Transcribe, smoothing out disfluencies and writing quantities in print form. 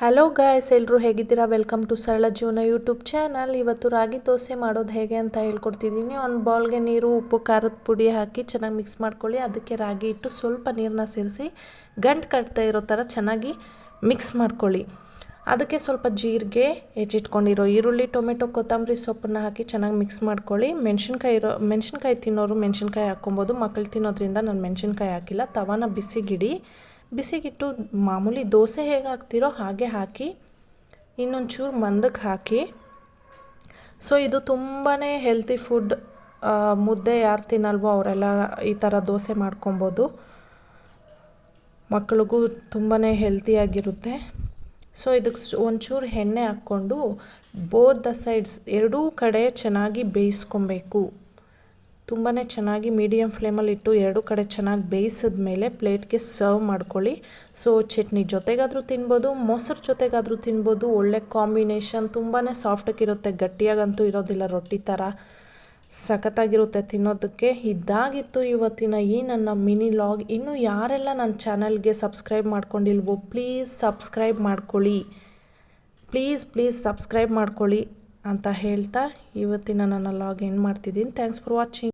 Hello guys, ಎಲ್ಲರೂ ಹೇಗಿದ್ದೀರಾ? Welcome to ಸರಳ ಜೀವನ ಯೂಟ್ಯೂಬ್ ಚಾನಲ್. ಇವತ್ತು ರಾಗಿ ದೋಸೆ ಮಾಡೋದು ಹೇಗೆ ಅಂತ ಹೇಳ್ಕೊಡ್ತಿದ್ದೀನಿ. ಒಂದು ಬೌಲ್ಗೆ ನೀರು, ಉಪ್ಪು, ಖಾರದ ಪುಡಿ ಹಾಕಿ ಚೆನ್ನಾಗಿ ಮಿಕ್ಸ್ ಮಾಡ್ಕೊಳ್ಳಿ. ಅದಕ್ಕೆ ರಾಗಿ ಇಟ್ಟು ಸ್ವಲ್ಪ ನೀರನ್ನ ಸೇರಿಸಿ ಗಂಟು ಕಟ್ತಾ ಇರೋ ಥರ ಚೆನ್ನಾಗಿ ಮಿಕ್ಸ್ ಮಾಡ್ಕೊಳ್ಳಿ. ಅದಕ್ಕೆ ಸ್ವಲ್ಪ ಜೀರಿಗೆ, ಹೆಚ್ಚಿಟ್ಕೊಂಡಿರೋ ಈರುಳ್ಳಿ, ಟೊಮೆಟೊ, ಕೊತ್ತಂಬರಿ ಸೊಪ್ಪನ್ನು ಹಾಕಿ ಚೆನ್ನಾಗಿ ಮಿಕ್ಸ್ ಮಾಡ್ಕೊಳ್ಳಿ. ಮೆಣಸಿನ್ಕಾಯಿ ತಿನ್ನೋರು ಮೆಣಸಿನ್ಕಾಯಿ ಹಾಕ್ಕೊಬೋದು. ಮಕ್ಕಳು ತಿನ್ನೋದ್ರಿಂದ ನಾನು ಮೆಣಸಿನ್ಕಾಯಿ ಹಾಕಿಲ್ಲ. ತವಾನ ಬಿಸಿಗಿಟ್ಟು ಮಾಮೂಲಿ ದೋಸೆ ಹೇಗೆ ಹಾಕ್ತಿರೋ ಹಾಗೆ ಹಾಕಿ ಇನ್ನೊಂಚೂರು ಮಂದಕ್ಕೆ ಹಾಕಿ. ಸೊ ಇದು ತುಂಬಾ ಹೆಲ್ತಿ ಫುಡ್. ಮುದ್ದೆ ಯಾರು ತಿನ್ನಲ್ವೋ ಅವರೆಲ್ಲ ಈ ಥರ ದೋಸೆ ಮಾಡ್ಕೊಬೋದು. ಮಕ್ಕಳಿಗೂ ತುಂಬಾ ಹೆಲ್ತಿಯಾಗಿರುತ್ತೆ. ಸೊ ಇದಕ್ಕೆ ಒಂಚೂರು ಎಣ್ಣೆ ಹಾಕ್ಕೊಂಡು ಬೋತ್ ದ ಸೈಡ್ಸ್ ಎರಡೂ ಕಡೆ ಚೆನ್ನಾಗಿ ಬೇಯಿಸ್ಕೊಬೇಕು. ತುಂಬಾ ಚೆನ್ನಾಗಿ ಮೀಡಿಯಮ್ ಫ್ಲೇಮಲ್ಲಿ ಇಟ್ಟು ಎರಡೂ ಕಡೆ ಚೆನ್ನಾಗಿ ಬೇಯಿಸಿದ ಮೇಲೆ ಪ್ಲೇಟ್ಗೆ ಸರ್ವ್ ಮಾಡ್ಕೊಳ್ಳಿ. ಸೊ ಚಟ್ನಿ ಜೊತೆಗಾದರೂ ತಿನ್ಬೋದು, ಮೊಸರು ಜೊತೆಗಾದರೂ ತಿನ್ಬೋದು. ಒಳ್ಳೆ ಕಾಂಬಿನೇಷನ್. ತುಂಬಾ ಸಾಫ್ಟಾಗಿರುತ್ತೆ, ಗಟ್ಟಿಯಾಗಂತೂ ಇರೋದಿಲ್ಲ. ರೊಟ್ಟಿ ಥರ ಸಖತ್ತಾಗಿರುತ್ತೆ ತಿನ್ನೋದಕ್ಕೆ. ಇದಾಗಿತ್ತು ಇವತ್ತಿನ ಈ ನನ್ನ ಮಿನಿ ಲಾಗ್. ಇನ್ನೂ ಯಾರೆಲ್ಲ ನನ್ನ ಚಾನಲ್ಗೆ ಸಬ್ಸ್ಕ್ರೈಬ್ ಮಾಡ್ಕೊಂಡಿಲ್ವೋ ಪ್ಲೀಸ್ ಸಬ್ಸ್ಕ್ರೈಬ್ ಮಾಡ್ಕೊಳ್ಳಿ. ಪ್ಲೀಸ್ ಸಬ್ಸ್ಕ್ರೈಬ್ ಮಾಡ್ಕೊಳ್ಳಿ ಅಂತ ಹೇಳ್ತಾ ಇವತ್ತಿನ ನನ್ನ ಲಾಗ್ ಎಂಡ್ ಮಾಡ್ತಿದ್ದೀನಿ. Thanks for watching.